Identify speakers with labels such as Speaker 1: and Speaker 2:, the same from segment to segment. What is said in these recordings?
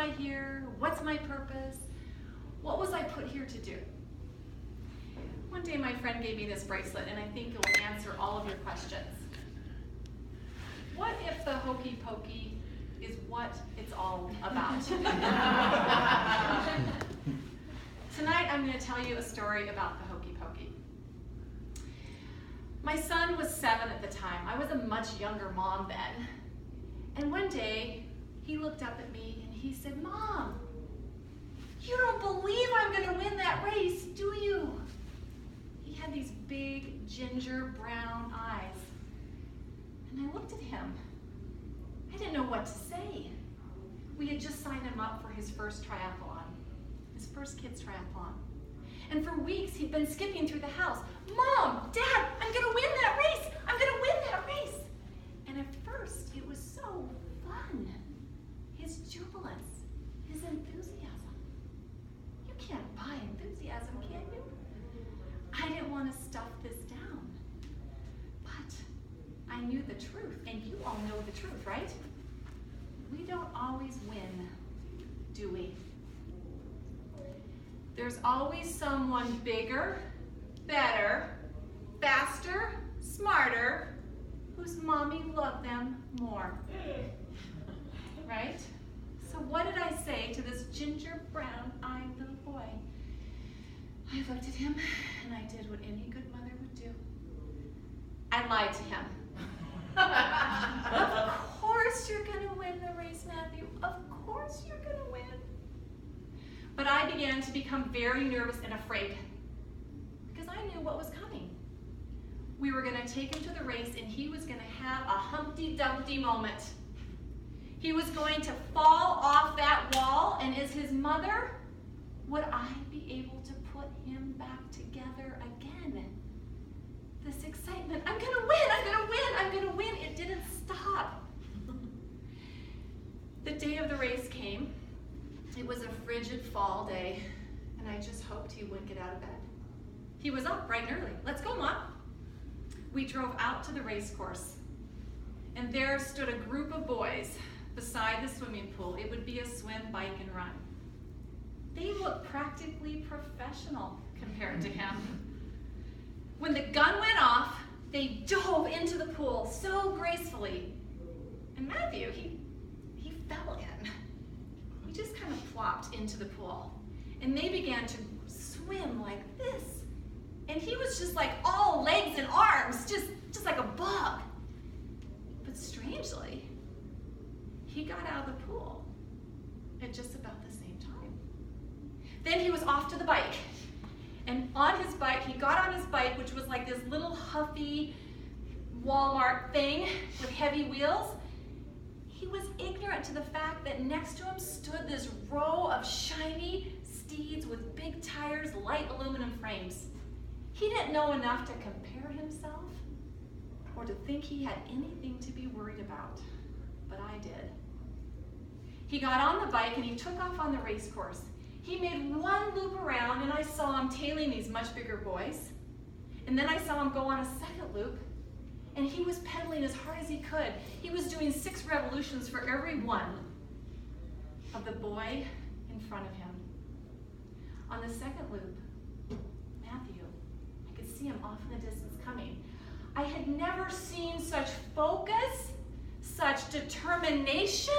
Speaker 1: I here? What's my purpose? What was I put here to do? One day my friend gave me this bracelet, and I think it will answer all of your questions. What if the hokey pokey is what it's all about? Tonight I'm going to tell you a story about the hokey pokey. My son was 7 at the time. I was a much younger mom then. And one day he looked up at me and he said, "Mom, you don't believe I'm going to win that race, do you?" He had these big ginger brown eyes. And I looked at him. I didn't know what to say. We had just signed him up for his first triathlon, his first kids triathlon. And for weeks he'd been skipping through the house. "Mom, Dad, I'm gonna win that race! I'm gonna win that race!" And at first it was so fun. His jubilance, his enthusiasm. You can't buy enthusiasm, can you? I didn't want to stuff this down. But I knew the truth, and you all know the truth, right? We don't always win, do we? There's always someone bigger, better, faster, smarter, whose mommy loved them more. Right? So what did I say to this ginger brown-eyed little boy? I looked at him and I did what any good mother would do. I lied to him. Of course you're going to win the race, Matthew. Of course you're going to win. But I began to become very nervous and afraid because I knew what was coming. We were going to take him to the race and he was going to have a Humpty Dumpty moment. He was going to fall off that wall, and as his mother, would I be able to put him back together again? This excitement, I'm going to win, I'm going to win, I'm going to win. It didn't stop. The day of the race came. It was a frigid fall day, and I just hoped he wouldn't get out of bed. He was up bright and early. "Let's go, Mom." We drove out to the race course, and there stood a group of boys beside the swimming pool. It would be a swim, bike, and run. They looked practically professional compared to him. When the gun went off, they dove into the pool so gracefully. And Matthew, he fell in. He just kind of plopped into the pool. And they began to swim like this. And he was just like all legs and arms, just like a bug. But strangely, he got out of the pool at just about the same time. Then he was off to the bike. And on his bike, he got on his bike, which was like this little huffy Walmart thing with heavy wheels. He was ignorant to the fact that next to him stood this row of shiny steeds with big tires, light aluminum frames. He didn't know enough to compare himself or to think he had anything to be worried about, but I did. He got on the bike and he took off on the race course. He made one loop around and I saw him tailing these much bigger boys. And then I saw him go on a second loop and he was pedaling as hard as he could. He was doing 6 revolutions for every one of the boy in front of him. On the second loop, Matthew, I could see him off in the distance coming. I had never seen such focus, such determination,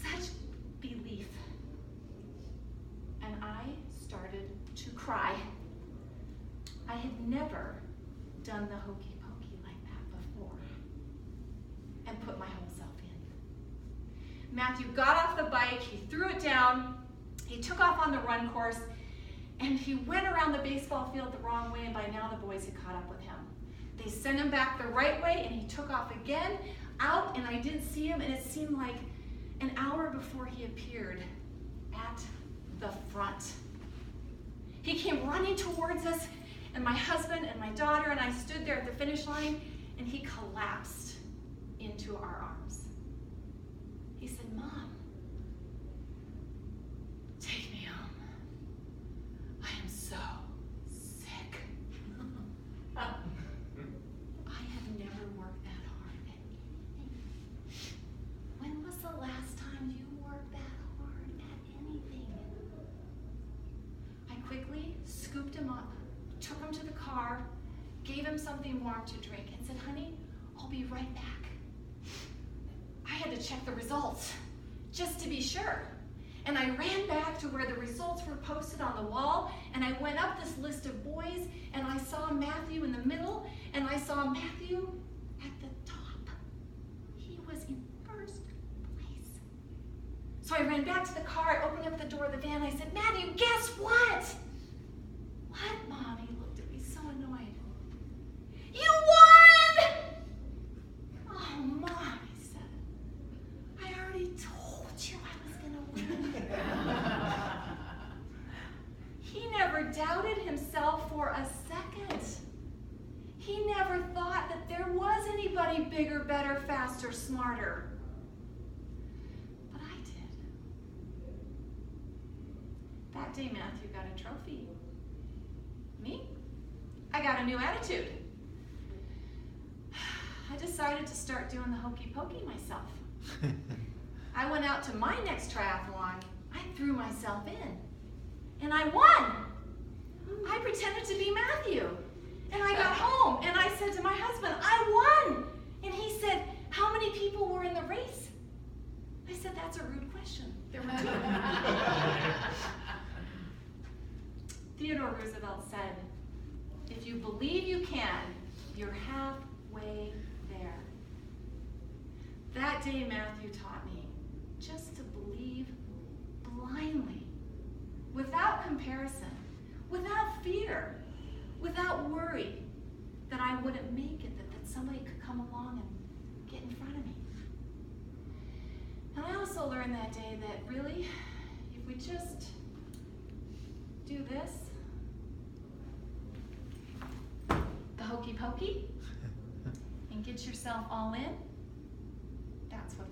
Speaker 1: such belief. And I started to cry. I had never done the hokey pokey like that before and put my whole self in. Matthew got off the bike, he threw it down, he took off on the run course, and he went around the baseball field the wrong way, and by now the boys had caught up with him. They sent him back the right way, and he took off again, out, and I didn't see him, and it seemed like an hour before he appeared at the front. He came running towards us, and my husband and my daughter and I stood there at the finish line, and he collapsed into our arms. He said, "Mom, take me home. I am so sick." I have never worked that hard at anything. When was the last time you worked that took him to the car, gave him something warm to drink, and said, honey, I'll be right back. I had to check the results, just to be sure. And I ran back to where the results were posted on the wall, and I went up this list of boys, and I saw Matthew in the middle, and I saw Matthew at the top. He was in first place. So I ran back to the car, I opened up the door of the van, I said, Matthew, guess what? What, Mom? He looked at me so annoyed. You won! Oh, Mom, he said. I already told you I was going to win. He never doubted himself for a second. He never thought that there was anybody bigger, better, faster, smarter. But I did. That day, Matthew got a trophy. Me? I got a new attitude. I decided to start doing the hokey pokey myself. I went out to my next triathlon. I threw myself in. And I won. I pretended to be Matthew. And I got home and I said to my husband, I won. And he said, how many people were in the race? I said, that's a rude question. There were 2. Theodore Roosevelt said, if you believe you can, you're halfway there. That day, Matthew taught me just to believe blindly, without comparison, without fear, without worry that I wouldn't make it, that somebody could come along and get in front of me. And I also learned that day that really, if we just do this, the hokey pokey, and get yourself all in, that's what